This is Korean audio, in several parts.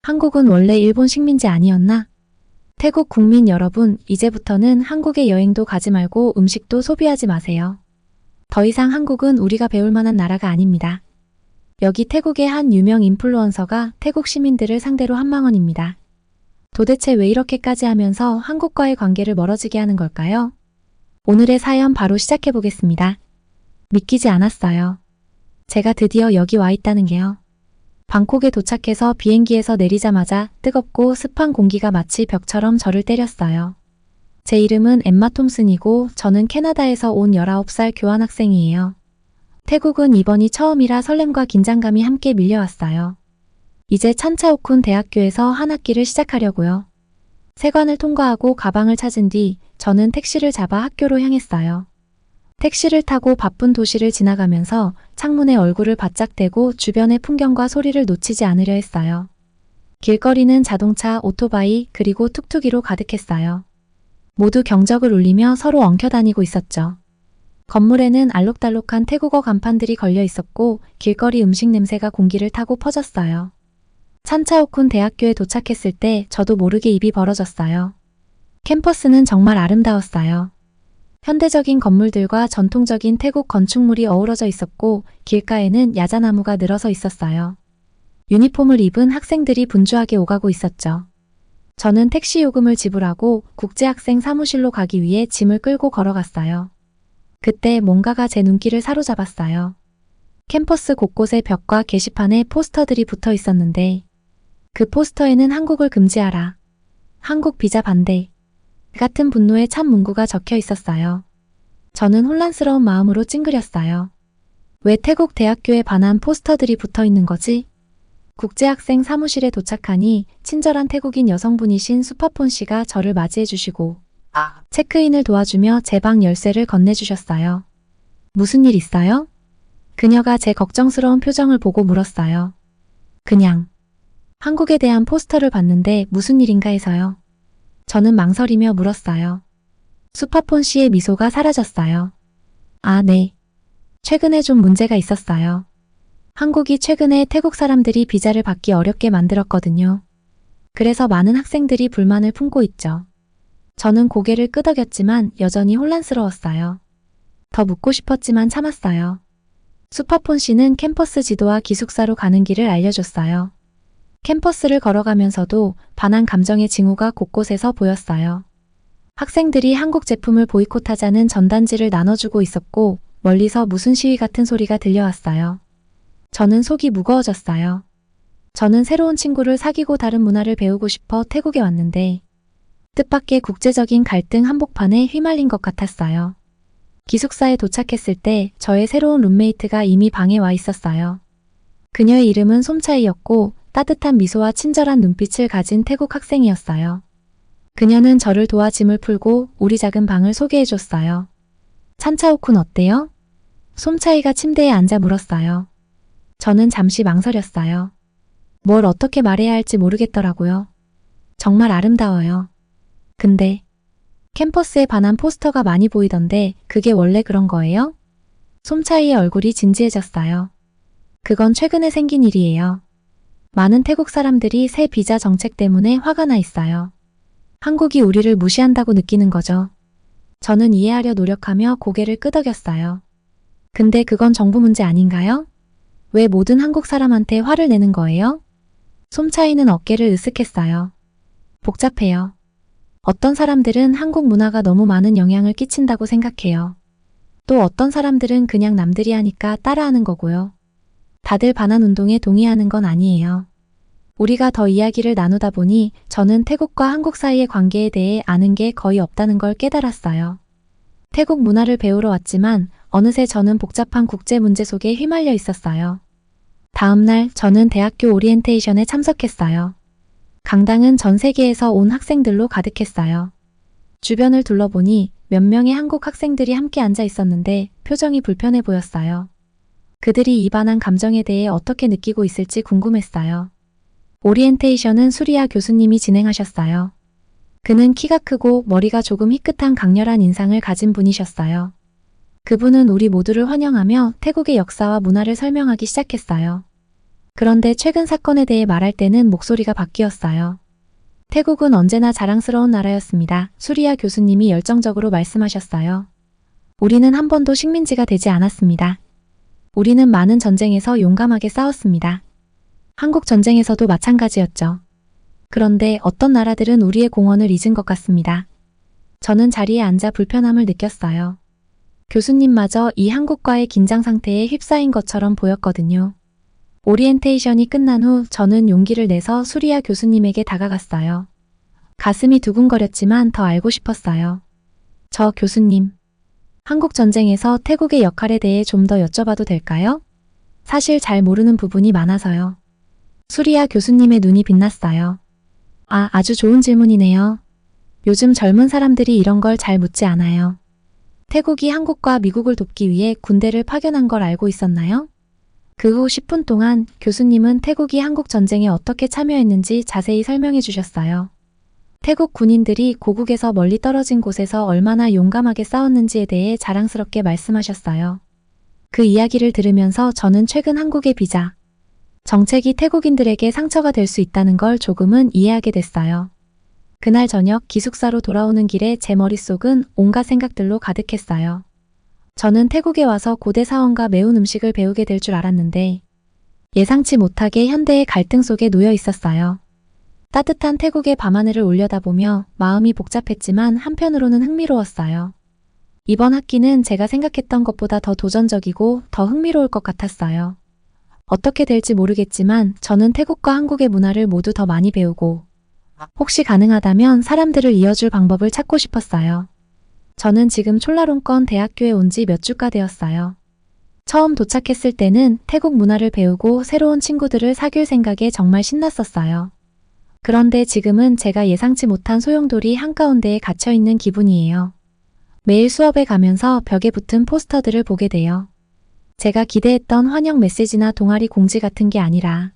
한국은 원래 일본 식민지 아니었나? 태국 국민 여러분, 이제부터는 한국에 여행도 가지 말고 음식도 소비하지 마세요. 더 이상 한국은 우리가 배울 만한 나라가 아닙니다. 여기 태국의 한 유명 인플루언서가 태국 시민들을 상대로 한망언입니다. 도대체 왜 이렇게까지 하면서 한국과의 관계를 멀어지게 하는 걸까요? 오늘의 사연 바로 시작해보겠습니다. 믿기지 않았어요. 제가 드디어 여기 와 있다는 게요. 방콕에 도착해서 비행기에서 내리자마자 뜨겁고 습한 공기가 마치 벽처럼 저를 때렸어요. 제 이름은 엠마 톰슨이고 저는 캐나다에서 온 19살 교환학생이에요. 태국은 이번이 처음이라 설렘과 긴장감이 함께 밀려왔어요. 이제 찬차오쿤 대학교에서 한 학기를 시작하려고요. 세관을 통과하고 가방을 찾은 뒤 저는 택시를 잡아 학교로 향했어요. 택시를 타고 바쁜 도시를 지나가면서 창문에 얼굴을 바짝 대고 주변의 풍경과 소리를 놓치지 않으려 했어요. 길거리는 자동차, 오토바이, 그리고 툭툭이로 가득했어요. 모두 경적을 울리며 서로 엉켜다니고 있었죠. 건물에는 알록달록한 태국어 간판들이 걸려 있었고 길거리 음식 냄새가 공기를 타고 퍼졌어요. 찬차오쿤 대학교에 도착했을 때 저도 모르게 입이 벌어졌어요. 캠퍼스는 정말 아름다웠어요. 현대적인 건물들과 전통적인 태국 건축물이 어우러져 있었고 길가에는 야자나무가 늘어서 있었어요. 유니폼을 입은 학생들이 분주하게 오가고 있었죠. 저는 택시 요금을 지불하고 국제학생 사무실로 가기 위해 짐을 끌고 걸어갔어요. 그때 뭔가가 제 눈길을 사로잡았어요. 캠퍼스 곳곳에 벽과 게시판에 포스터들이 붙어 있었는데 그 포스터에는 한국을 금지하라, 한국 비자 반대 같은 분노의 참 문구가 적혀 있었어요. 저는 혼란스러운 마음으로 찡그렸어요. 왜 태국 대학교에 반한 포스터들이 붙어 있는 거지? 국제학생 사무실에 도착하니 친절한 태국인 여성분이신 수파폰 씨가 저를 맞이해 주시고 체크인을 도와주며 제 방 열쇠를 건네주셨어요. 무슨 일 있어요? 그녀가 제 걱정스러운 표정을 보고 물었어요. 그냥 한국에 대한 포스터를 봤는데 무슨 일인가 해서요. 저는 망설이며 물었어요. 수파폰 씨의 미소가 사라졌어요. 아, 네. 최근에 좀 문제가 있었어요. 한국이 최근에 태국 사람들이 비자를 받기 어렵게 만들었거든요. 그래서 많은 학생들이 불만을 품고 있죠. 저는 고개를 끄덕였지만 여전히 혼란스러웠어요. 더 묻고 싶었지만 참았어요. 수파폰 씨는 캠퍼스 지도와 기숙사로 가는 길을 알려줬어요. 캠퍼스를 걸어가면서도 반한 감정의 징후가 곳곳에서 보였어요. 학생들이 한국 제품을 보이콧하자는 전단지를 나눠주고 있었고 멀리서 무슨 시위 같은 소리가 들려왔어요. 저는 속이 무거워졌어요. 저는 새로운 친구를 사귀고 다른 문화를 배우고 싶어 태국에 왔는데 뜻밖의 국제적인 갈등 한복판에 휘말린 것 같았어요. 기숙사에 도착했을 때 저의 새로운 룸메이트가 이미 방에 와 있었어요. 그녀의 이름은 솜차이였고 따뜻한 미소와 친절한 눈빛을 가진 태국 학생이었어요. 그녀는 저를 도와 짐을 풀고 우리 작은 방을 소개해줬어요. 찬차오쿤 어때요? 솜차이가 침대에 앉아 물었어요. 저는 잠시 망설였어요. 뭘 어떻게 말해야 할지 모르겠더라고요. 정말 아름다워요. 근데 캠퍼스에 반한 포스터가 많이 보이던데 그게 원래 그런 거예요? 솜차이의 얼굴이 진지해졌어요. 그건 최근에 생긴 일이에요. 많은 태국 사람들이 새 비자 정책 때문에 화가 나 있어요. 한국이 우리를 무시한다고 느끼는 거죠. 저는 이해하려 노력하며 고개를 끄덕였어요. 근데 그건 정부 문제 아닌가요? 왜 모든 한국 사람한테 화를 내는 거예요? 솜차이는 어깨를 으쓱했어요. 복잡해요. 어떤 사람들은 한국 문화가 너무 많은 영향을 끼친다고 생각해요. 또 어떤 사람들은 그냥 남들이 하니까 따라하는 거고요. 다들 반환 운동에 동의하는 건 아니에요. 우리가 더 이야기를 나누다 보니 저는 태국과 한국 사이의 관계에 대해 아는 게 거의 없다는 걸 깨달았어요. 태국 문화를 배우러 왔지만 어느새 저는 복잡한 국제 문제 속에 휘말려 있었어요. 다음 날 저는 대학교 오리엔테이션에 참석했어요. 강당은 전 세계에서 온 학생들로 가득했어요. 주변을 둘러보니 몇 명의 한국 학생들이 함께 앉아 있었는데 표정이 불편해 보였어요. 그들이 이 반한 감정에 대해 어떻게 느끼고 있을지 궁금했어요. 오리엔테이션은 수리아 교수님이 진행하셨어요. 그는 키가 크고 머리가 조금 희끗한 강렬한 인상을 가진 분이셨어요. 그분은 우리 모두를 환영하며 태국의 역사와 문화를 설명하기 시작했어요. 그런데 최근 사건에 대해 말할 때는 목소리가 바뀌었어요. 태국은 언제나 자랑스러운 나라였습니다. 수리아 교수님이 열정적으로 말씀하셨어요. 우리는 한 번도 식민지가 되지 않았습니다. 우리는 많은 전쟁에서 용감하게 싸웠습니다. 한국 전쟁에서도 마찬가지였죠. 그런데 어떤 나라들은 우리의 공헌을 잊은 것 같습니다. 저는 자리에 앉아 불편함을 느꼈어요. 교수님마저 이 한국과의 긴장 상태에 휩싸인 것처럼 보였거든요. 오리엔테이션이 끝난 후 저는 용기를 내서 수리아 교수님에게 다가갔어요. 가슴이 두근거렸지만 더 알고 싶었어요. 저 교수님, 한국 전쟁에서 태국의 역할에 대해 좀 더 여쭤봐도 될까요? 사실 잘 모르는 부분이 많아서요. 수리아 교수님의 눈이 빛났어요. 아주 좋은 질문이네요. 요즘 젊은 사람들이 이런 걸 잘 묻지 않아요. 태국이 한국과 미국을 돕기 위해 군대를 파견한 걸 알고 있었나요? 그 후 10분 동안 교수님은 태국이 한국 전쟁에 어떻게 참여했는지 자세히 설명해 주셨어요. 태국 군인들이 고국에서 멀리 떨어진 곳에서 얼마나 용감하게 싸웠는지에 대해 자랑스럽게 말씀하셨어요. 그 이야기를 들으면서 저는 최근 한국의 비자 정책이 태국인들에게 상처가 될 수 있다는 걸 조금은 이해하게 됐어요. 그날 저녁 기숙사로 돌아오는 길에 제 머릿속은 온갖 생각들로 가득했어요. 저는 태국에 와서 고대 사원과 매운 음식을 배우게 될 줄 알았는데 예상치 못하게 현대의 갈등 속에 놓여 있었어요. 따뜻한 태국의 밤하늘을 올려다보며 마음이 복잡했지만 한편으로는 흥미로웠어요. 이번 학기는 제가 생각했던 것보다 더 도전적이고 더 흥미로울 것 같았어요. 어떻게 될지 모르겠지만 저는 태국과 한국의 문화를 모두 더 많이 배우고 혹시 가능하다면 사람들을 이어줄 방법을 찾고 싶었어요. 저는 지금 촐라롱권 대학교에 온 지 몇 주가 되었어요. 처음 도착했을 때는 태국 문화를 배우고 새로운 친구들을 사귈 생각에 정말 신났었어요. 그런데 지금은 제가 예상치 못한 소용돌이 한가운데에 갇혀있는 기분이에요. 매일 수업에 가면서 벽에 붙은 포스터들을 보게 돼요. 제가 기대했던 환영 메시지나 동아리 공지 같은 게 아니라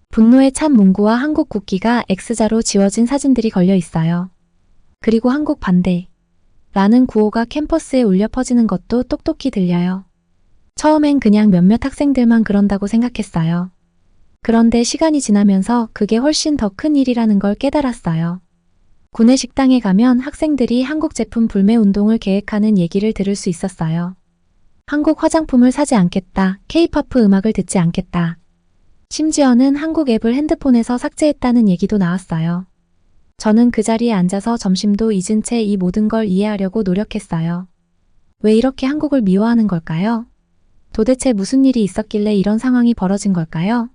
분노에 찬 문구와 한국 국기가 X자로 지워진 사진들이 걸려 있어요. 그리고 한국 반대 라는 구호가 캠퍼스에 울려 퍼지는 것도 똑똑히 들려요. 처음엔 그냥 몇몇 학생들만 그런다고 생각했어요. 그런데 시간이 지나면서 그게 훨씬 더 큰 일이라는 걸 깨달았어요. 구내 식당에 가면 학생들이 한국 제품 불매 운동을 계획하는 얘기를 들을 수 있었어요. 한국 화장품을 사지 않겠다, K-POP 음악을 듣지 않겠다. 심지어는 한국 앱을 핸드폰에서 삭제했다는 얘기도 나왔어요. 저는 그 자리에 앉아서 점심도 잊은 채 이 모든 걸 이해하려고 노력했어요. 왜 이렇게 한국을 미워하는 걸까요? 도대체 무슨 일이 있었길래 이런 상황이 벌어진 걸까요?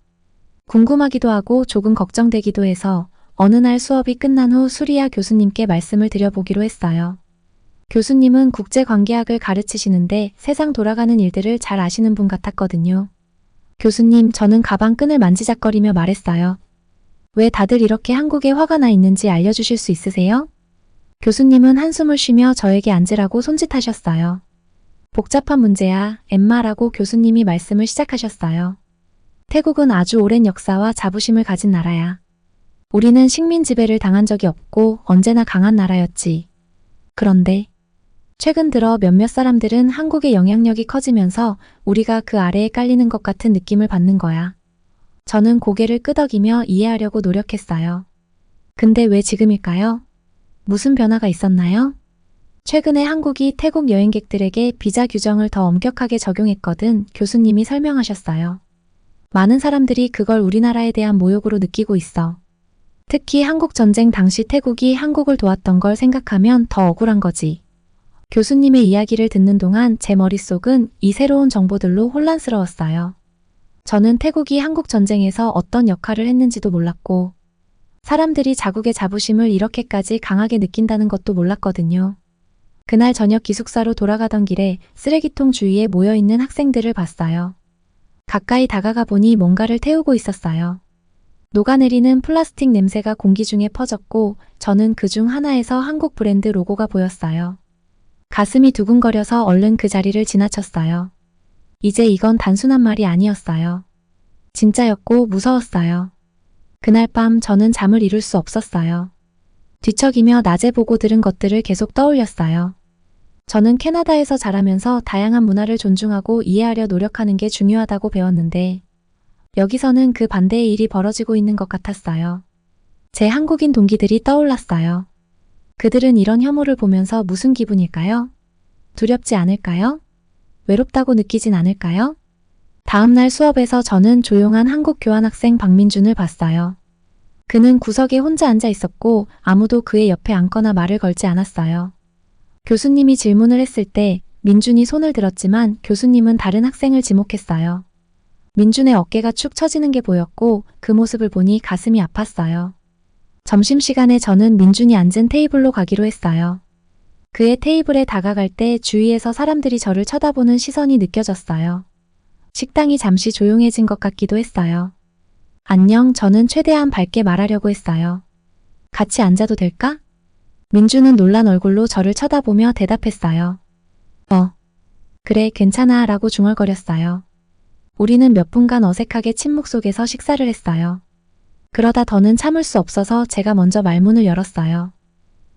궁금하기도 하고 조금 걱정되기도 해서 어느 날 수업이 끝난 후 수리아 교수님께 말씀을 드려보기로 했어요. 교수님은 국제관계학을 가르치시는데 세상 돌아가는 일들을 잘 아시는 분 같았거든요. 교수님, 저는 가방 끈을 만지작거리며 말했어요. 왜 다들 이렇게 한국에 화가 나 있는지 알려주실 수 있으세요? 교수님은 한숨을 쉬며 저에게 앉으라고 손짓하셨어요. 복잡한 문제야, 엠마라고 교수님이 말씀을 시작하셨어요. 태국은 아주 오랜 역사와 자부심을 가진 나라야. 우리는 식민 지배를 당한 적이 없고 언제나 강한 나라였지. 그런데 최근 들어 몇몇 사람들은 한국의 영향력이 커지면서 우리가 그 아래에 깔리는 것 같은 느낌을 받는 거야. 저는 고개를 끄덕이며 이해하려고 노력했어요. 근데 왜 지금일까요? 무슨 변화가 있었나요? 최근에 한국이 태국 여행객들에게 비자 규정을 더 엄격하게 적용했거든 교수님이 설명하셨어요. 많은 사람들이 그걸 우리나라에 대한 모욕으로 느끼고 있어. 특히 한국 전쟁 당시 태국이 한국을 도왔던 걸 생각하면 더 억울한 거지. 교수님의 이야기를 듣는 동안 제 머릿속은 이 새로운 정보들로 혼란스러웠어요. 저는 태국이 한국 전쟁에서 어떤 역할을 했는지도 몰랐고 사람들이 자국의 자부심을 이렇게까지 강하게 느낀다는 것도 몰랐거든요. 그날 저녁 기숙사로 돌아가던 길에 쓰레기통 주위에 모여있는 학생들을 봤어요. 가까이 다가가 보니 뭔가를 태우고 있었어요. 녹아내리는 플라스틱 냄새가 공기 중에 퍼졌고 저는 그중 하나에서 한국 브랜드 로고가 보였어요. 가슴이 두근거려서 얼른 그 자리를 지나쳤어요. 이제 이건 단순한 말이 아니었어요. 진짜였고 무서웠어요. 그날 밤 저는 잠을 이룰 수 없었어요. 뒤척이며 낮에 보고 들은 것들을 계속 떠올렸어요. 저는 캐나다에서 자라면서 다양한 문화를 존중하고 이해하려 노력하는 게 중요하다고 배웠는데 여기서는 그 반대의 일이 벌어지고 있는 것 같았어요. 제 한국인 동기들이 떠올랐어요. 그들은 이런 혐오를 보면서 무슨 기분일까요? 두렵지 않을까요? 외롭다고 느끼진 않을까요? 다음날 수업에서 저는 조용한 한국 교환학생 박민준을 봤어요. 그는 구석에 혼자 앉아 있었고 아무도 그의 옆에 앉거나 말을 걸지 않았어요. 교수님이 질문을 했을 때 민준이 손을 들었지만 교수님은 다른 학생을 지목했어요. 민준의 어깨가 축 처지는 게 보였고 그 모습을 보니 가슴이 아팠어요. 점심시간에 저는 민준이 앉은 테이블로 가기로 했어요. 그의 테이블에 다가갈 때 주위에서 사람들이 저를 쳐다보는 시선이 느껴졌어요. 식당이 잠시 조용해진 것 같기도 했어요. 안녕, 저는 최대한 밝게 말하려고 했어요. 같이 앉아도 될까? 민준은 놀란 얼굴로 저를 쳐다보며 대답했어요. 그래, 괜찮아 라고 중얼거렸어요. 우리는 몇 분간 어색하게 침묵 속에서 식사를 했어요. 그러다 더는 참을 수 없어서 제가 먼저 말문을 열었어요.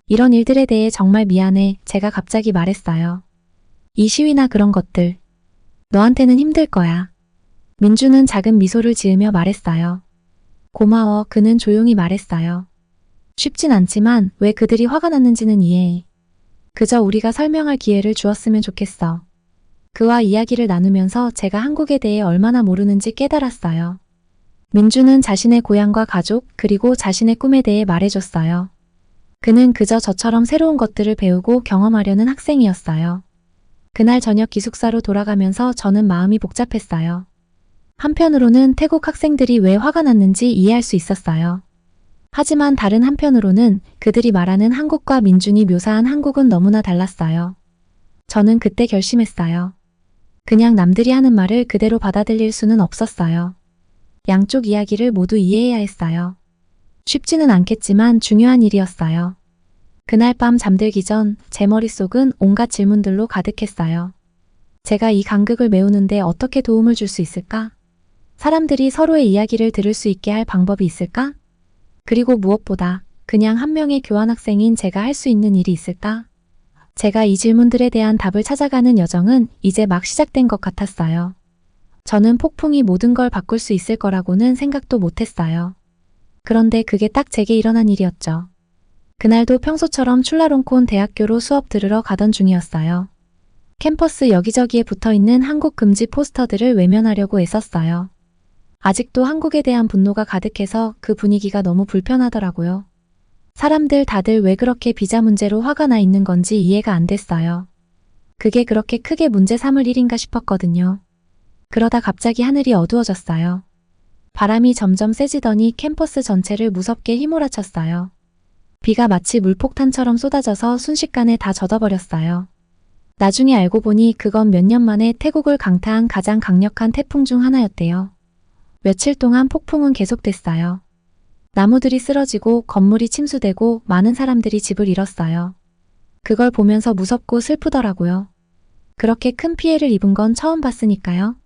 이런 일들에 대해 정말 미안해, 제가 갑자기 말했어요. 이 시위나 그런 것들. 너한테는 힘들 거야. 민주는 작은 미소를 지으며 말했어요. 고마워, 그는 조용히 말했어요. 쉽진 않지만 왜 그들이 화가 났는지는 이해해. 그저 우리가 설명할 기회를 주었으면 좋겠어. 그와 이야기를 나누면서 제가 한국에 대해 얼마나 모르는지 깨달았어요. 민주는 자신의 고향과 가족 그리고 자신의 꿈에 대해 말해줬어요. 그는 그저 저처럼 새로운 것들을 배우고 경험하려는 학생이었어요. 그날 저녁 기숙사로 돌아가면서 저는 마음이 복잡했어요. 한편으로는 태국 학생들이 왜 화가 났는지 이해할 수 있었어요. 하지만 다른 한편으로는 그들이 말하는 한국과 민준이 묘사한 한국은 너무나 달랐어요. 저는 그때 결심했어요. 그냥 남들이 하는 말을 그대로 받아들일 수는 없었어요. 양쪽 이야기를 모두 이해해야 했어요. 쉽지는 않겠지만 중요한 일이었어요. 그날 밤 잠들기 전 제 머릿속은 온갖 질문들로 가득했어요. 제가 이 간극을 메우는데 어떻게 도움을 줄 수 있을까? 사람들이 서로의 이야기를 들을 수 있게 할 방법이 있을까? 그리고 무엇보다 그냥 한 명의 교환학생인 제가 할 수 있는 일이 있을까? 제가 이 질문들에 대한 답을 찾아가는 여정은 이제 막 시작된 것 같았어요. 저는 폭풍이 모든 걸 바꿀 수 있을 거라고는 생각도 못했어요. 그런데 그게 딱 제게 일어난 일이었죠. 그날도 평소처럼 출라롱콘 대학교로 수업 들으러 가던 중이었어요. 캠퍼스 여기저기에 붙어있는 한국 금지 포스터들을 외면하려고 애썼어요. 아직도 한국에 대한 분노가 가득해서 그 분위기가 너무 불편하더라고요. 사람들 다들 왜 그렇게 비자 문제로 화가 나 있는 건지 이해가 안 됐어요. 그게 그렇게 크게 문제 삼을 일인가 싶었거든요. 그러다 갑자기 하늘이 어두워졌어요. 바람이 점점 세지더니 캠퍼스 전체를 무섭게 휘몰아쳤어요. 비가 마치 물폭탄처럼 쏟아져서 순식간에 다 젖어버렸어요. 나중에 알고 보니 그건 몇 년 만에 태국을 강타한 가장 강력한 태풍 중 하나였대요. 며칠 동안 폭풍은 계속됐어요. 나무들이 쓰러지고 건물이 침수되고 많은 사람들이 집을 잃었어요. 그걸 보면서 무섭고 슬프더라고요. 그렇게 큰 피해를 입은 건 처음 봤으니까요.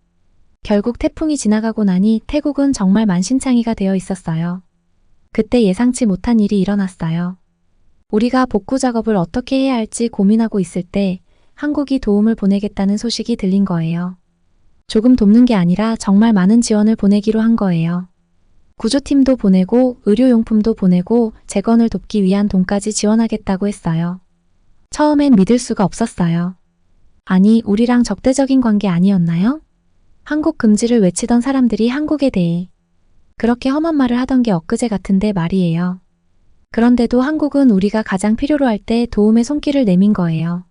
결국 태풍이 지나가고 나니 태국은 정말 만신창이가 되어 있었어요. 그때 예상치 못한 일이 일어났어요. 우리가 복구 작업을 어떻게 해야 할지 고민하고 있을 때 한국이 도움을 보내겠다는 소식이 들린 거예요. 조금 돕는 게 아니라 정말 많은 지원을 보내기로 한 거예요. 구조팀도 보내고 의료용품도 보내고 재건을 돕기 위한 돈까지 지원하겠다고 했어요. 처음엔 믿을 수가 없었어요. 아니, 우리랑 적대적인 관계 아니었나요? 한국 금지를 외치던 사람들이 한국에 대해 그렇게 험한 말을 하던 게 엊그제 같은데 말이에요. 그런데도 한국은 우리가 가장 필요로 할 때 도움의 손길을 내민 거예요.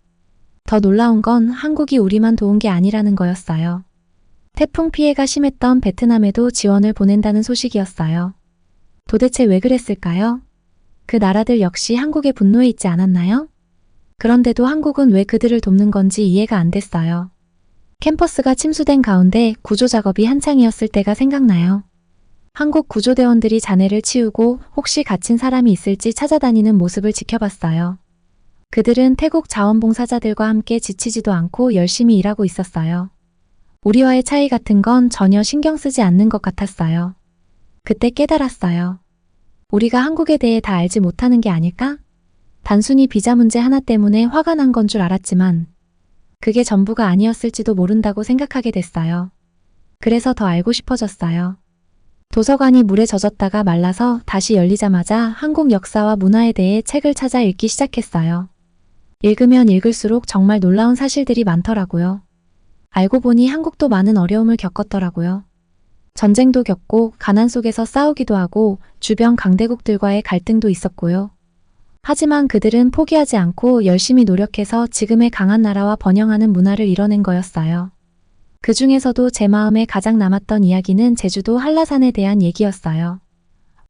더 놀라운 건 한국이 우리만 도운 게 아니라는 거였어요. 태풍 피해가 심했던 베트남에도 지원을 보낸다는 소식이었어요. 도대체 왜 그랬을까요? 그 나라들 역시 한국에 분노해 있지 않았나요? 그런데도 한국은 왜 그들을 돕는 건지 이해가 안 됐어요. 캠퍼스가 침수된 가운데 구조 작업이 한창이었을 때가 생각나요. 한국 구조대원들이 잔해를 치우고 혹시 갇힌 사람이 있을지 찾아다니는 모습을 지켜봤어요. 그들은 태국 자원봉사자들과 함께 지치지도 않고 열심히 일하고 있었어요. 우리와의 차이 같은 건 전혀 신경 쓰지 않는 것 같았어요. 그때 깨달았어요. 우리가 한국에 대해 다 알지 못하는 게 아닐까? 단순히 비자 문제 하나 때문에 화가 난 건 줄 알았지만 그게 전부가 아니었을지도 모른다고 생각하게 됐어요. 그래서 더 알고 싶어졌어요. 도서관이 물에 젖었다가 말라서 다시 열리자마자 한국 역사와 문화에 대해 책을 찾아 읽기 시작했어요. 읽으면 읽을수록 정말 놀라운 사실들이 많더라고요. 알고 보니 한국도 많은 어려움을 겪었더라고요. 전쟁도 겪고 가난 속에서 싸우기도 하고 주변 강대국들과의 갈등도 있었고요. 하지만 그들은 포기하지 않고 열심히 노력해서 지금의 강한 나라와 번영하는 문화를 이뤄낸 거였어요. 그 중에서도 제 마음에 가장 남았던 이야기는 제주도 한라산에 대한 얘기였어요.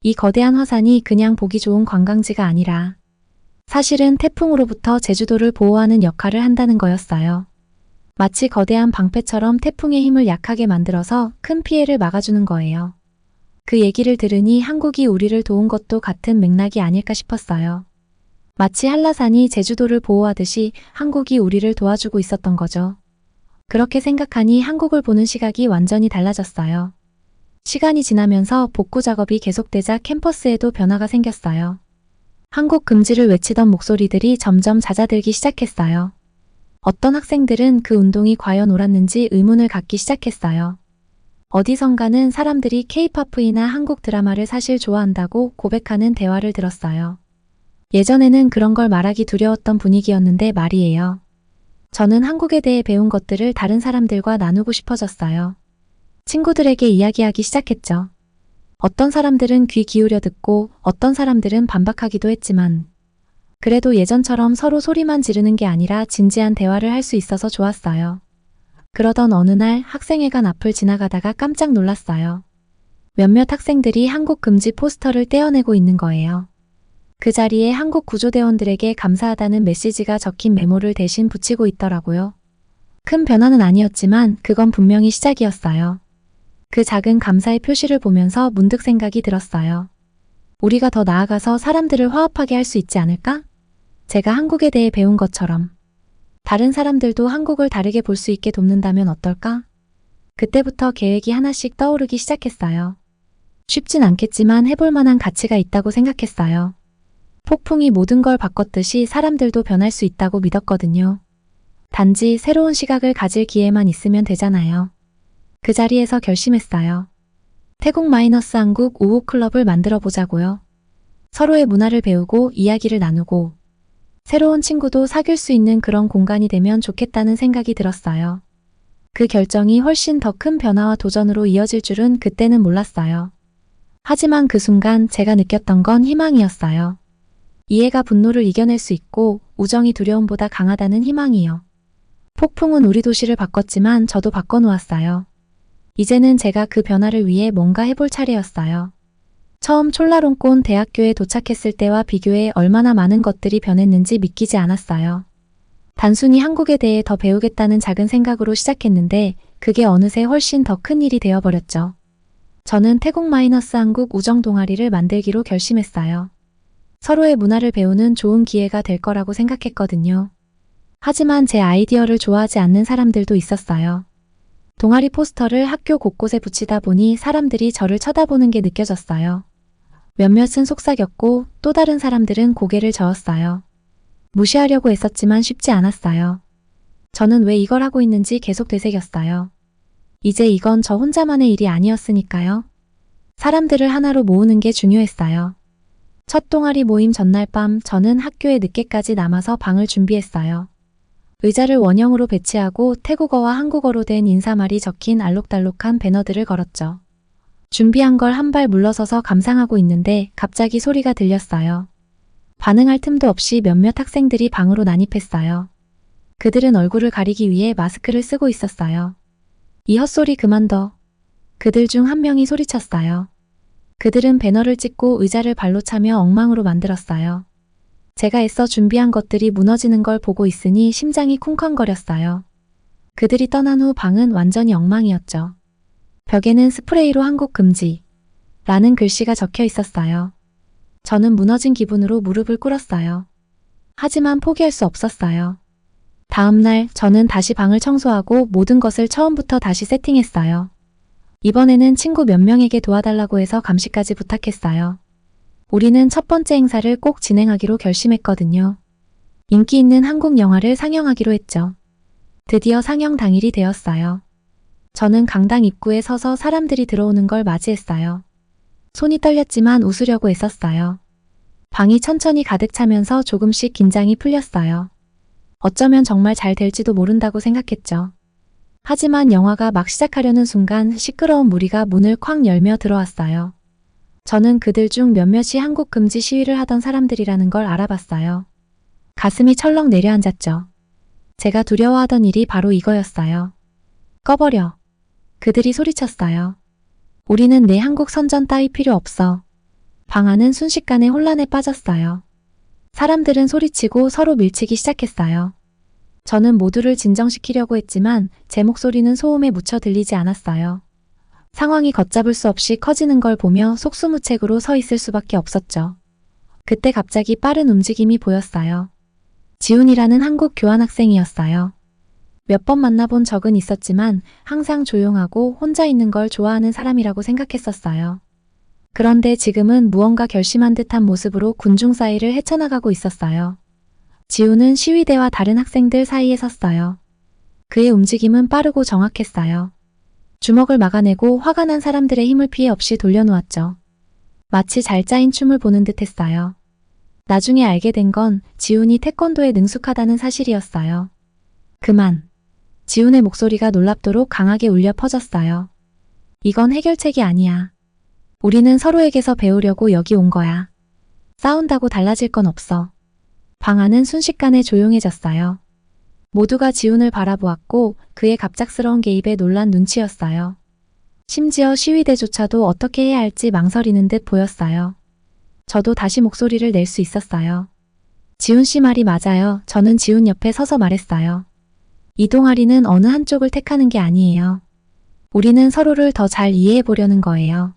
이 거대한 화산이 그냥 보기 좋은 관광지가 아니라 사실은 태풍으로부터 제주도를 보호하는 역할을 한다는 거였어요. 마치 거대한 방패처럼 태풍의 힘을 약하게 만들어서 큰 피해를 막아주는 거예요. 그 얘기를 들으니 한국이 우리를 도운 것도 같은 맥락이 아닐까 싶었어요. 마치 한라산이 제주도를 보호하듯이 한국이 우리를 도와주고 있었던 거죠. 그렇게 생각하니 한국을 보는 시각이 완전히 달라졌어요. 시간이 지나면서 복구 작업이 계속되자 캠퍼스에도 변화가 생겼어요. 한국 금지를 외치던 목소리들이 점점 잦아들기 시작했어요. 어떤 학생들은 그 운동이 과연 옳았는지 의문을 갖기 시작했어요. 어디선가는 사람들이 K-팝이나 한국 드라마를 사실 좋아한다고 고백하는 대화를 들었어요. 예전에는 그런 걸 말하기 두려웠던 분위기였는데 말이에요. 저는 한국에 대해 배운 것들을 다른 사람들과 나누고 싶어졌어요. 친구들에게 이야기하기 시작했죠. 어떤 사람들은 귀 기울여 듣고 어떤 사람들은 반박하기도 했지만 그래도 예전처럼 서로 소리만 지르는 게 아니라 진지한 대화를 할 수 있어서 좋았어요. 그러던 어느 날 학생회관 앞을 지나가다가 깜짝 놀랐어요. 몇몇 학생들이 한국 금지 포스터를 떼어내고 있는 거예요. 그 자리에 한국 구조대원들에게 감사하다는 메시지가 적힌 메모를 대신 붙이고 있더라고요. 큰 변화는 아니었지만 그건 분명히 시작이었어요. 그 작은 감사의 표시를 보면서 문득 생각이 들었어요. 우리가 더 나아가서 사람들을 화합하게 할 수 있지 않을까? 제가 한국에 대해 배운 것처럼 다른 사람들도 한국을 다르게 볼 수 있게 돕는다면 어떨까? 그때부터 계획이 하나씩 떠오르기 시작했어요. 쉽진 않겠지만 해볼 만한 가치가 있다고 생각했어요. 폭풍이 모든 걸 바꿨듯이 사람들도 변할 수 있다고 믿었거든요. 단지 새로운 시각을 가질 기회만 있으면 되잖아요. 그 자리에서 결심했어요. 태국 한국 우호클럽을 만들어 보자고요. 서로의 문화를 배우고 이야기를 나누고 새로운 친구도 사귈 수 있는 그런 공간이 되면 좋겠다는 생각이 들었어요. 그 결정이 훨씬 더 큰 변화와 도전으로 이어질 줄은 그때는 몰랐어요. 하지만 그 순간 제가 느꼈던 건 희망이었어요. 이해가 분노를 이겨낼 수 있고 우정이 두려움보다 강하다는 희망이요. 폭풍은 우리 도시를 바꿨지만 저도 바꿔놓았어요. 이제는 제가 그 변화를 위해 뭔가 해볼 차례였어요. 처음 촐라롱꼰 대학교에 도착했을 때와 비교해 얼마나 많은 것들이 변했는지 믿기지 않았어요. 단순히 한국에 대해 더 배우겠다는 작은 생각으로 시작했는데 그게 어느새 훨씬 더 큰 일이 되어버렸죠. 저는 태국 한국 우정 동아리를 만들기로 결심했어요. 서로의 문화를 배우는 좋은 기회가 될 거라고 생각했거든요. 하지만 제 아이디어를 좋아하지 않는 사람들도 있었어요. 동아리 포스터를 학교 곳곳에 붙이다 보니 사람들이 저를 쳐다보는 게 느껴졌어요. 몇몇은 속삭였고 또 다른 사람들은 고개를 저었어요. 무시하려고 애썼지만 쉽지 않았어요. 저는 왜 이걸 하고 있는지 계속 되새겼어요. 이제 이건 저 혼자만의 일이 아니었으니까요. 사람들을 하나로 모으는 게 중요했어요. 첫 동아리 모임 전날 밤 저는 학교에 늦게까지 남아서 방을 준비했어요. 의자를 원형으로 배치하고 태국어와 한국어로 된 인사말이 적힌 알록달록한 배너들을 걸었죠. 준비한 걸 한 발 물러서서 감상하고 있는데 갑자기 소리가 들렸어요. 반응할 틈도 없이 몇몇 학생들이 방으로 난입했어요. 그들은 얼굴을 가리기 위해 마스크를 쓰고 있었어요. 이 헛소리 그만둬. 그들 중 한 명이 소리쳤어요. 그들은 배너를 찍고 의자를 발로 차며 엉망으로 만들었어요. 제가 애써 준비한 것들이 무너지는 걸 보고 있으니 심장이 쿵쾅거렸어요. 그들이 떠난 후 방은 완전히 엉망이었죠. 벽에는 스프레이로 한국 금지 라는 글씨가 적혀 있었어요. 저는 무너진 기분으로 무릎을 꿇었어요. 하지만 포기할 수 없었어요. 다음 날 저는 다시 방을 청소하고 모든 것을 처음부터 다시 세팅했어요. 이번에는 친구 몇 명에게 도와달라고 해서 감시까지 부탁했어요. 우리는 첫 번째 행사를 꼭 진행하기로 결심했거든요. 인기 있는 한국 영화를 상영하기로 했죠. 드디어 상영 당일이 되었어요. 저는 강당 입구에 서서 사람들이 들어오는 걸 맞이했어요. 손이 떨렸지만 웃으려고 애썼어요. 방이 천천히 가득 차면서 조금씩 긴장이 풀렸어요. 어쩌면 정말 잘 될지도 모른다고 생각했죠. 하지만 영화가 막 시작하려는 순간 시끄러운 무리가 문을 쾅 열며 들어왔어요. 저는 그들 중 몇몇이 한국 금지 시위를 하던 사람들이라는 걸 알아봤어요. 가슴이 철렁 내려앉았죠. 제가 두려워하던 일이 바로 이거였어요. 꺼버려. 그들이 소리쳤어요. 우리는 내 한국 선전 따위 필요 없어. 방 안은 순식간에 혼란에 빠졌어요. 사람들은 소리치고 서로 밀치기 시작했어요. 저는 모두를 진정시키려고 했지만 제 목소리는 소음에 묻혀 들리지 않았어요. 상황이 걷잡을 수 없이 커지는 걸 보며 속수무책으로 서 있을 수밖에 없었죠. 그때 갑자기 빠른 움직임이 보였어요. 지훈이라는 한국 교환학생이었어요. 몇 번 만나본 적은 있었지만 항상 조용하고 혼자 있는 걸 좋아하는 사람이라고 생각했었어요. 그런데 지금은 무언가 결심한 듯한 모습으로 군중 사이를 헤쳐나가고 있었어요. 지훈은 시위대와 다른 학생들 사이에 섰어요. 그의 움직임은 빠르고 정확했어요. 주먹을 막아내고 화가 난 사람들의 힘을 피해 없이 돌려놓았죠. 마치 잘 짜인 춤을 보는 듯 했어요. 나중에 알게 된 건 지훈이 태권도에 능숙하다는 사실이었어요. 그만. 지훈의 목소리가 놀랍도록 강하게 울려 퍼졌어요. 이건 해결책이 아니야. 우리는 서로에게서 배우려고 여기 온 거야. 싸운다고 달라질 건 없어. 방 안은 순식간에 조용해졌어요. 모두가 지훈을 바라보았고 그의 갑작스러운 개입에 놀란 눈치였어요. 심지어 시위대조차도 어떻게 해야 할지 망설이는 듯 보였어요. 저도 다시 목소리를 낼 수 있었어요. 지훈 씨 말이 맞아요. 저는 지훈 옆에 서서 말했어요. 이 동아리는 어느 한쪽을 택하는 게 아니에요. 우리는 서로를 더 잘 이해해 보려는 거예요.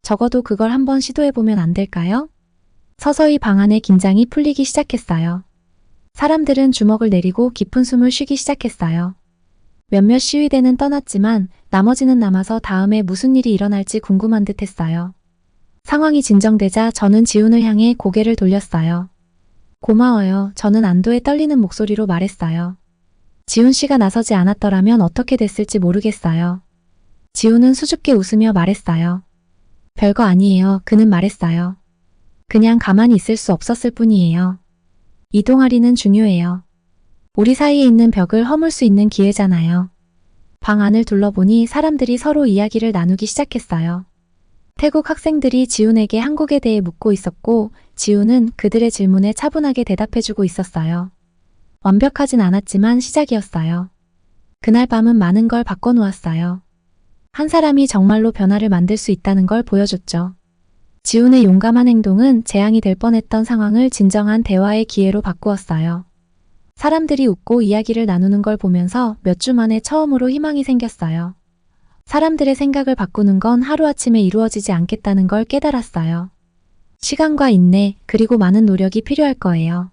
적어도 그걸 한번 시도해보면 안 될까요? 서서히 방 안의 긴장이 풀리기 시작했어요. 사람들은 주먹을 내리고 깊은 숨을 쉬기 시작했어요. 몇몇 시위대는 떠났지만 나머지는 남아서 다음에 무슨 일이 일어날지 궁금한 듯 했어요. 상황이 진정되자 저는 지훈을 향해 고개를 돌렸어요. 고마워요. 저는 안도에 떨리는 목소리로 말했어요. 지훈 씨가 나서지 않았더라면 어떻게 됐을지 모르겠어요. 지훈은 수줍게 웃으며 말했어요. 별거 아니에요. 그는 말했어요. 그냥 가만히 있을 수 없었을 뿐이에요. 이 동아리는 중요해요. 우리 사이에 있는 벽을 허물 수 있는 기회잖아요. 방 안을 둘러보니 사람들이 서로 이야기를 나누기 시작했어요. 태국 학생들이 지훈에게 한국에 대해 묻고 있었고 지훈은 그들의 질문에 차분하게 대답해주고 있었어요. 완벽하진 않았지만 시작이었어요. 그날 밤은 많은 걸 바꿔놓았어요. 한 사람이 정말로 변화를 만들 수 있다는 걸 보여줬죠. 지훈의 용감한 행동은 재앙이 될 뻔했던 상황을 진정한 대화의 기회로 바꾸었어요. 사람들이 웃고 이야기를 나누는 걸 보면서 몇 주 만에 처음으로 희망이 생겼어요. 사람들의 생각을 바꾸는 건 하루아침에 이루어지지 않겠다는 걸 깨달았어요. 시간과 인내, 그리고 많은 노력이 필요할 거예요.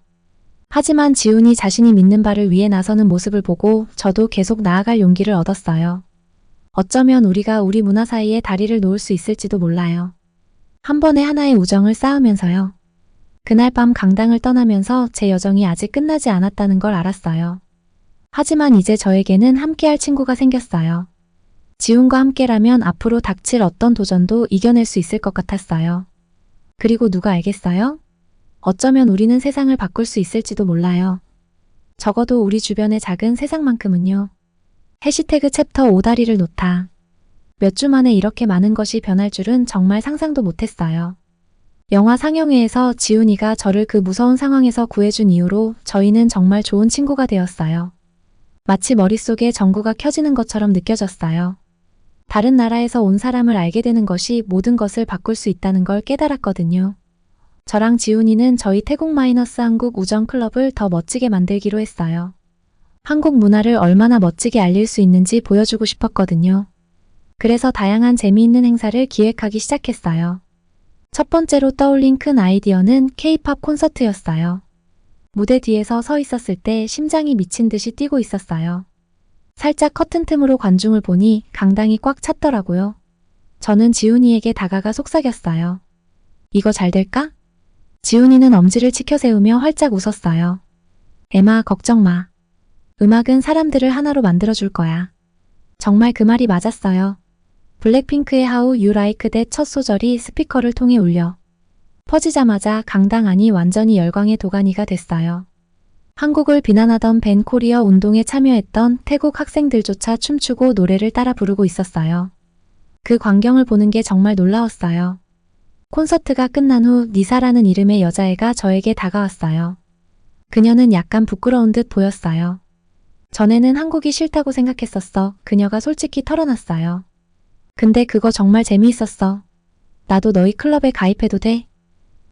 하지만 지훈이 자신이 믿는 바를 위해 나서는 모습을 보고 저도 계속 나아갈 용기를 얻었어요. 어쩌면 우리가 우리 문화 사이에 다리를 놓을 수 있을지도 몰라요. 한 번에 하나의 우정을 쌓으면서요. 그날 밤 강당을 떠나면서 제 여정이 아직 끝나지 않았다는 걸 알았어요. 하지만 이제 저에게는 함께할 친구가 생겼어요. 지훈과 함께라면 앞으로 닥칠 어떤 도전도 이겨낼 수 있을 것 같았어요. 그리고 누가 알겠어요? 어쩌면 우리는 세상을 바꿀 수 있을지도 몰라요. 적어도 우리 주변의 작은 세상만큼은요. 해시태그 챕터 5다리를 놓다. 몇 주 만에 이렇게 많은 것이 변할 줄은 정말 상상도 못했어요. 영화 상영회에서 지훈이가 저를 그 무서운 상황에서 구해준 이후로 저희는 정말 좋은 친구가 되었어요. 마치 머릿속에 전구가 켜지는 것처럼 느껴졌어요. 다른 나라에서 온 사람을 알게 되는 것이 모든 것을 바꿀 수 있다는 걸 깨달았거든요. 저랑 지훈이는 저희 태국 마이너스 한국 우정 클럽을 더 멋지게 만들기로 했어요. 한국 문화를 얼마나 멋지게 알릴 수 있는지 보여주고 싶었거든요. 그래서 다양한 재미있는 행사를 기획하기 시작했어요. 첫 번째로 떠올린 큰 아이디어는 K-팝 콘서트였어요. 무대 뒤에서 서 있었을 때 심장이 미친 듯이 뛰고 있었어요. 살짝 커튼 틈으로 관중을 보니 강당이 꽉 찼더라고요. 저는 지훈이에게 다가가 속삭였어요. 이거 잘 될까? 지훈이는 엄지를 치켜세우며 활짝 웃었어요. 에마, 걱정 마. 음악은 사람들을 하나로 만들어줄 거야. 정말 그 말이 맞았어요. 블랙핑크의 How You Like That 첫 소절이 스피커를 통해 울려 퍼지자마자 강당 안이 완전히 열광의 도가니가 됐어요. 한국을 비난하던 밴 코리어 운동에 참여했던 태국 학생들조차 춤추고 노래를 따라 부르고 있었어요. 그 광경을 보는 게 정말 놀라웠어요. 콘서트가 끝난 후 니사라는 이름의 여자애가 저에게 다가왔어요. 그녀는 약간 부끄러운 듯 보였어요. 전에는 한국이 싫다고 생각했었어. 그녀가 솔직히 털어놨어요. 근데 그거 정말 재미있었어. 나도 너희 클럽에 가입해도 돼?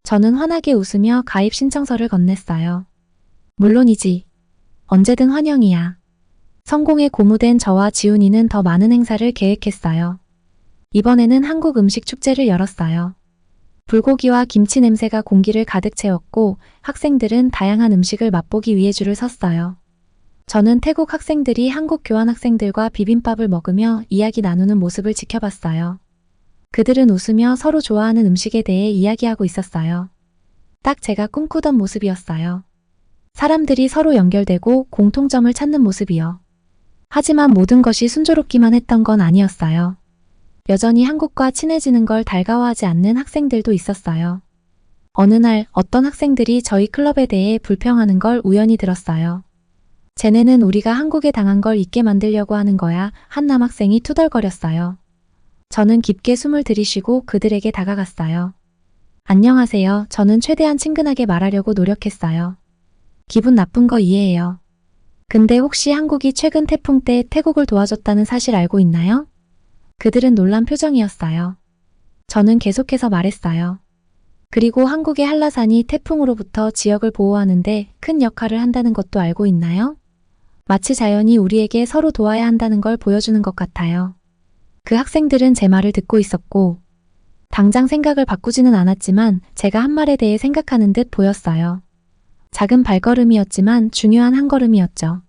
저는 환하게 웃으며 가입 신청서를 건넸어요. 물론이지. 언제든 환영이야. 성공에 고무된 저와 지훈이는 더 많은 행사를 계획했어요. 이번에는 한국 음식 축제를 열었어요. 불고기와 김치 냄새가 공기를 가득 채웠고 학생들은 다양한 음식을 맛보기 위해 줄을 섰어요. 저는 태국 학생들이 한국 교환학생들과 비빔밥을 먹으며 이야기 나누는 모습을 지켜봤어요. 그들은 웃으며 서로 좋아하는 음식에 대해 이야기하고 있었어요. 딱 제가 꿈꾸던 모습이었어요. 사람들이 서로 연결되고 공통점을 찾는 모습이요. 하지만 모든 것이 순조롭기만 했던 건 아니었어요. 여전히 한국과 친해지는 걸 달가워하지 않는 학생들도 있었어요. 어느 날 어떤 학생들이 저희 클럽에 대해 불평하는 걸 우연히 들었어요. 쟤네는 우리가 한국에 당한 걸 잊게 만들려고 하는 거야. 한 남학생이 투덜거렸어요. 저는 깊게 숨을 들이쉬고 그들에게 다가갔어요. 안녕하세요. 저는 최대한 친근하게 말하려고 노력했어요. 기분 나쁜 거 이해해요. 근데 혹시 한국이 최근 태풍 때 태국을 도와줬다는 사실 알고 있나요? 그들은 놀란 표정이었어요. 저는 계속해서 말했어요. 그리고 한국의 한라산이 태풍으로부터 지역을 보호하는데 큰 역할을 한다는 것도 알고 있나요? 마치 자연이 우리에게 서로 도와야 한다는 걸 보여주는 것 같아요. 그 학생들은 제 말을 듣고 있었고 당장 생각을 바꾸지는 않았지만 제가 한 말에 대해 생각하는 듯 보였어요. 작은 발걸음이었지만 중요한 한 걸음이었죠.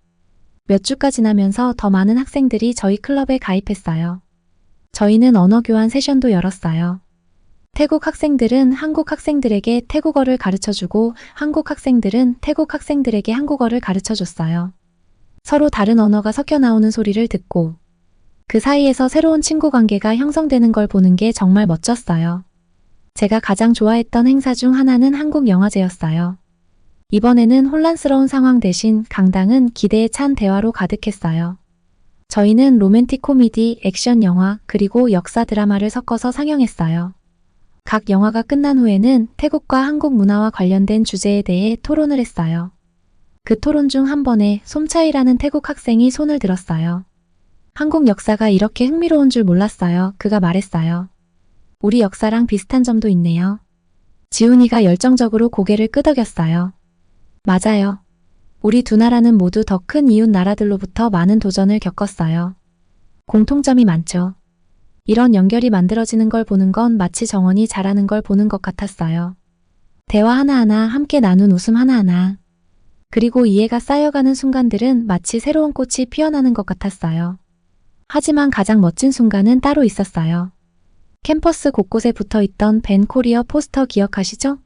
몇 주가 지나면서 더 많은 학생들이 저희 클럽에 가입했어요. 저희는 언어 교환 세션도 열었어요. 태국 학생들은 한국 학생들에게 태국어를 가르쳐주고 한국 학생들은 태국 학생들에게 한국어를 가르쳐줬어요. 서로 다른 언어가 섞여 나오는 소리를 듣고 그 사이에서 새로운 친구 관계가 형성되는 걸 보는 게 정말 멋졌어요. 제가 가장 좋아했던 행사 중 하나는 한국 영화제였어요. 이번에는 혼란스러운 상황 대신 강당은 기대에 찬 대화로 가득했어요. 저희는 로맨틱 코미디, 액션 영화, 그리고 역사 드라마를 섞어서 상영했어요. 각 영화가 끝난 후에는 태국과 한국 문화와 관련된 주제에 대해 토론을 했어요. 그 토론 중 한 번에 솜차이라는 태국 학생이 손을 들었어요. 한국 역사가 이렇게 흥미로운 줄 몰랐어요. 그가 말했어요. 우리 역사랑 비슷한 점도 있네요. 지훈이가 열정적으로 고개를 끄덕였어요. 맞아요. 우리 두 나라는 모두 더 큰 이웃 나라들로부터 많은 도전을 겪었어요. 공통점이 많죠. 이런 연결이 만들어지는 걸 보는 건 마치 정원이 자라는 걸 보는 것 같았어요. 대화 하나하나, 함께 나눈 웃음 하나하나. 그리고 이해가 쌓여가는 순간들은 마치 새로운 꽃이 피어나는 것 같았어요. 하지만 가장 멋진 순간은 따로 있었어요. 캠퍼스 곳곳에 붙어있던 밴 코리어 포스터 기억하시죠?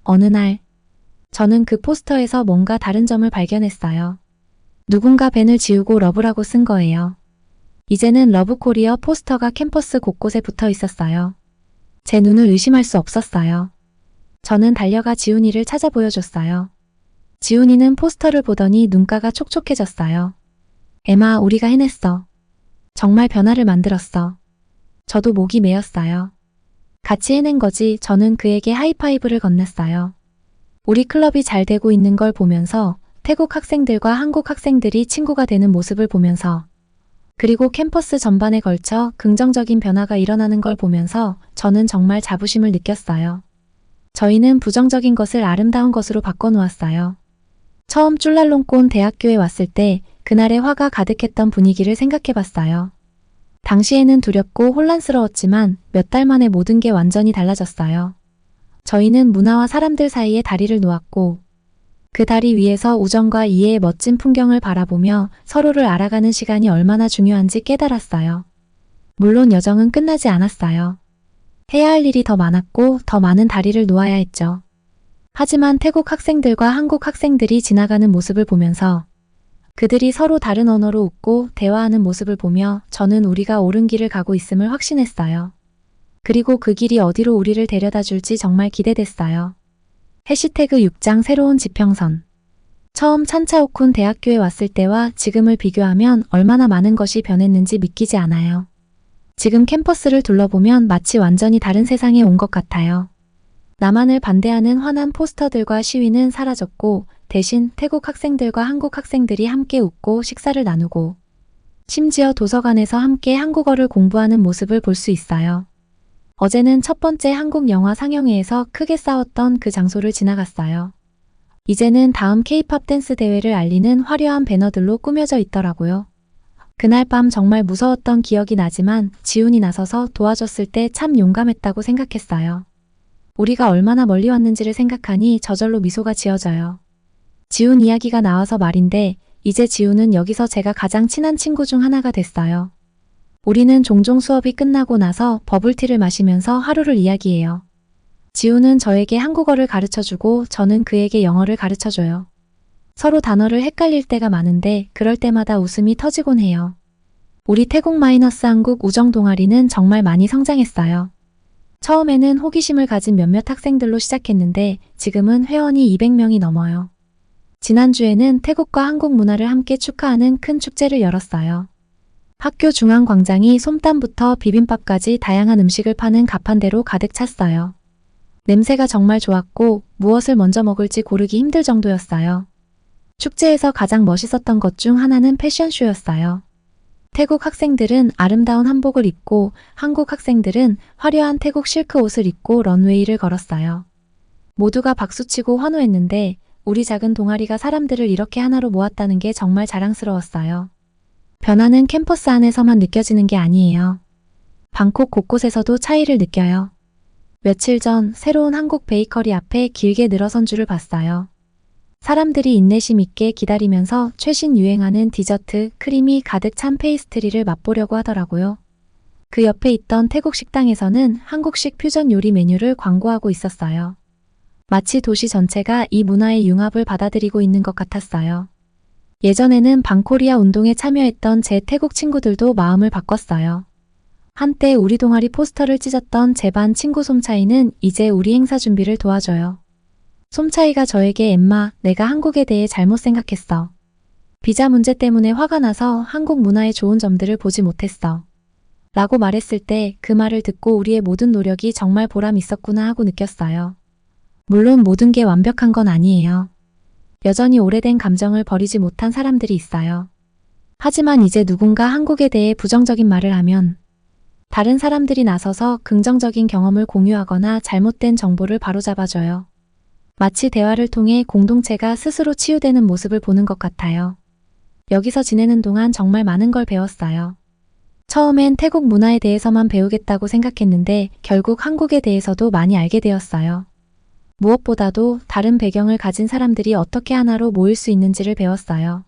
어느 날 저는 그 포스터에서 뭔가 다른 점을 발견했어요. 누군가 밴을 지우고 러브라고 쓴 거예요. 이제는 러브 코리어 포스터가 캠퍼스 곳곳에 붙어 있었어요. 제 눈을 의심할 수 없었어요. 저는 달려가 지훈이를 찾아 보여줬어요. 지훈이는 포스터를 보더니 눈가가 촉촉해졌어요. 에마, 우리가 해냈어. 정말 변화를 만들었어. 저도 목이 메었어요. 같이 해낸 거지. 저는 그에게 하이파이브를 건넸어요. 우리 클럽이 잘 되고 있는 걸 보면서 태국 학생들과 한국 학생들이 친구가 되는 모습을 보면서 그리고 캠퍼스 전반에 걸쳐 긍정적인 변화가 일어나는 걸 보면서 저는 정말 자부심을 느꼈어요. 저희는 부정적인 것을 아름다운 것으로 바꿔놓았어요. 처음 쫄랄롱꼰 대학교에 왔을 때 그날의 화가 가득했던 분위기를 생각해봤어요. 당시에는 두렵고 혼란스러웠지만 몇 달 만에 모든 게 완전히 달라졌어요. 저희는 문화와 사람들 사이에 다리를 놓았고 그 다리 위에서 우정과 이해의 멋진 풍경을 바라보며 서로를 알아가는 시간이 얼마나 중요한지 깨달았어요. 물론 여정은 끝나지 않았어요. 해야 할 일이 더 많았고 더 많은 다리를 놓아야 했죠. 하지만 태국 학생들과 한국 학생들이 지나가는 모습을 보면서 그들이 서로 다른 언어로 웃고 대화하는 모습을 보며 저는 우리가 옳은 길을 가고 있음을 확신했어요. 그리고 그 길이 어디로 우리를 데려다 줄지 정말 기대됐어요. 해시태그 6장 새로운 지평선. 처음 찬차오쿤 대학교에 왔을 때와 지금을 비교하면 얼마나 많은 것이 변했는지 믿기지 않아요. 지금 캠퍼스를 둘러보면 마치 완전히 다른 세상에 온 것 같아요. 남한을 반대하는 환한 포스터들과 시위는 사라졌고 대신 태국 학생들과 한국 학생들이 함께 웃고 식사를 나누고 심지어 도서관에서 함께 한국어를 공부하는 모습을 볼 수 있어요. 어제는 첫 번째 한국 영화 상영회에서 크게 싸웠던 그 장소를 지나갔어요. 이제는 다음 K-팝 댄스 대회를 알리는 화려한 배너들로 꾸며져 있더라고요. 그날 밤 정말 무서웠던 기억이 나지만 지훈이 나서서 도와줬을 때 참 용감했다고 생각했어요. 우리가 얼마나 멀리 왔는지를 생각하니 저절로 미소가 지어져요. 지훈 이야기가 나와서 말인데 이제 지훈은 여기서 제가 가장 친한 친구 중 하나가 됐어요. 우리는 종종 수업이 끝나고 나서 버블티를 마시면서 하루를 이야기해요. 지훈은 저에게 한국어를 가르쳐주고 저는 그에게 영어를 가르쳐줘요. 서로 단어를 헷갈릴 때가 많은데 그럴 때마다 웃음이 터지곤 해요. 우리 태국 마이너스 한국 우정 동아리는 정말 많이 성장했어요. 처음에는 호기심을 가진 몇몇 학생들로 시작했는데 지금은 회원이 200명이 넘어요. 지난주에는 태국과 한국 문화를 함께 축하하는 큰 축제를 열었어요. 학교 중앙 광장이 솜땀부터 비빔밥까지 다양한 음식을 파는 가판대로 가득 찼어요. 냄새가 정말 좋았고 무엇을 먼저 먹을지 고르기 힘들 정도였어요. 축제에서 가장 멋있었던 것 중 하나는 패션쇼였어요. 태국 학생들은 아름다운 한복을 입고 한국 학생들은 화려한 태국 실크 옷을 입고 런웨이를 걸었어요. 모두가 박수치고 환호했는데 우리 작은 동아리가 사람들을 이렇게 하나로 모았다는 게 정말 자랑스러웠어요. 변화는 캠퍼스 안에서만 느껴지는 게 아니에요. 방콕 곳곳에서도 차이를 느껴요. 며칠 전 새로운 한국 베이커리 앞에 길게 늘어선 줄을 봤어요. 사람들이 인내심 있게 기다리면서 최신 유행하는 디저트, 크림이 가득 찬 페이스트리를 맛보려고 하더라고요. 그 옆에 있던 태국 식당에서는 한국식 퓨전 요리 메뉴를 광고하고 있었어요. 마치 도시 전체가 이 문화의 융합을 받아들이고 있는 것 같았어요. 예전에는 방코리아 운동에 참여했던 제 태국 친구들도 마음을 바꿨어요. 한때 우리 동아리 포스터를 찢었던 제 반 친구 솜차이는 이제 우리 행사 준비를 도와줘요. 솜차이가 저에게 엠마, 내가 한국에 대해 잘못 생각했어. 비자 문제 때문에 화가 나서 한국 문화의 좋은 점들을 보지 못했어. 라고 말했을 때 그 말을 듣고 우리의 모든 노력이 정말 보람 있었구나 하고 느꼈어요. 물론 모든 게 완벽한 건 아니에요. 여전히 오래된 감정을 버리지 못한 사람들이 있어요. 하지만 이제 누군가 한국에 대해 부정적인 말을 하면 다른 사람들이 나서서 긍정적인 경험을 공유하거나 잘못된 정보를 바로잡아줘요. 마치 대화를 통해 공동체가 스스로 치유되는 모습을 보는 것 같아요. 여기서 지내는 동안 정말 많은 걸 배웠어요. 처음엔 태국 문화에 대해서만 배우겠다고 생각했는데 결국 한국에 대해서도 많이 알게 되었어요. 무엇보다도 다른 배경을 가진 사람들이 어떻게 하나로 모일 수 있는지를 배웠어요.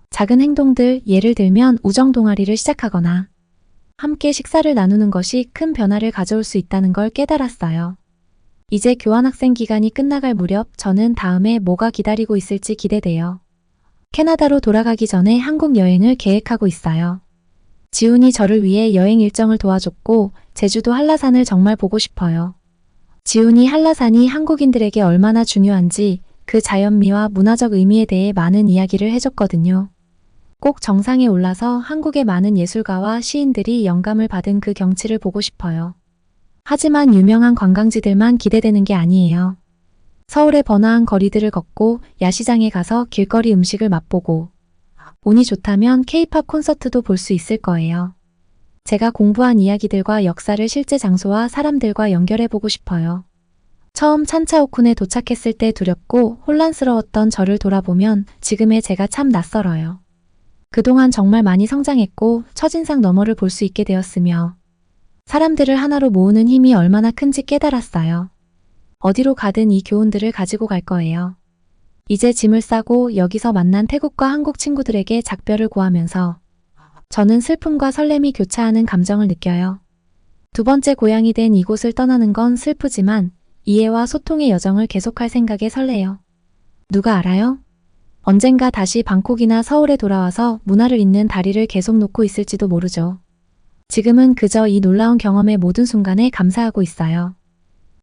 작은 행동들, 예를 들면 우정 동아리를 시작하거나 함께 식사를 나누는 것이 큰 변화를 가져올 수 있다는 걸 깨달았어요. 이제 교환학생 기간이 끝나갈 무렵 저는 다음에 뭐가 기다리고 있을지 기대돼요. 캐나다로 돌아가기 전에 한국 여행을 계획하고 있어요. 지훈이 저를 위해 여행 일정을 도와줬고 제주도 한라산을 정말 보고 싶어요. 지훈이 한라산이 한국인들에게 얼마나 중요한지 그 자연미와 문화적 의미에 대해 많은 이야기를 해줬거든요. 꼭 정상에 올라서 한국의 많은 예술가와 시인들이 영감을 받은 그 경치를 보고 싶어요. 하지만 유명한 관광지들만 기대되는 게 아니에요. 서울의 번화한 거리들을 걷고 야시장에 가서 길거리 음식을 맛보고 운이 좋다면 K-팝 콘서트도 볼 수 있을 거예요. 제가 공부한 이야기들과 역사를 실제 장소와 사람들과 연결해보고 싶어요. 처음 찬차오쿤에 도착했을 때 두렵고 혼란스러웠던 저를 돌아보면 지금의 제가 참 낯설어요. 그동안 정말 많이 성장했고 첫인상 너머를 볼 수 있게 되었으며 사람들을 하나로 모으는 힘이 얼마나 큰지 깨달았어요. 어디로 가든 이 교훈들을 가지고 갈 거예요. 이제 짐을 싸고 여기서 만난 태국과 한국 친구들에게 작별을 구하면서 저는 슬픔과 설렘이 교차하는 감정을 느껴요. 두 번째 고향이 된 이곳을 떠나는 건 슬프지만 이해와 소통의 여정을 계속할 생각에 설레요. 누가 알아요? 언젠가 다시 방콕이나 서울에 돌아와서 문화를 잇는 다리를 계속 놓고 있을지도 모르죠. 지금은 그저 이 놀라운 경험의 모든 순간에 감사하고 있어요.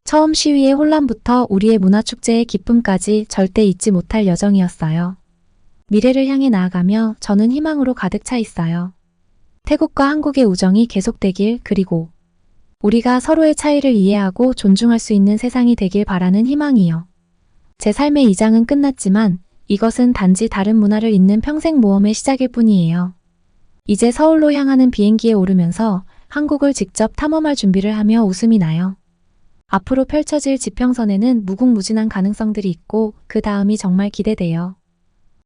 처음 시위의 혼란부터 우리의 문화축제의 기쁨까지 절대 잊지 못할 여정이었어요. 미래를 향해 나아가며 저는 희망으로 가득 차 있어요. 태국과 한국의 우정이 계속되길, 그리고 우리가 서로의 차이를 이해하고 존중할 수 있는 세상이 되길 바라는 희망이요. 제 삶의 2장은 끝났지만 이것은 단지 다른 문화를 잇는 평생 모험의 시작일 뿐이에요. 이제 서울로 향하는 비행기에 오르면서 한국을 직접 탐험할 준비를 하며 웃음이 나요. 앞으로 펼쳐질 지평선에는 무궁무진한 가능성들이 있고 그 다음이 정말 기대돼요.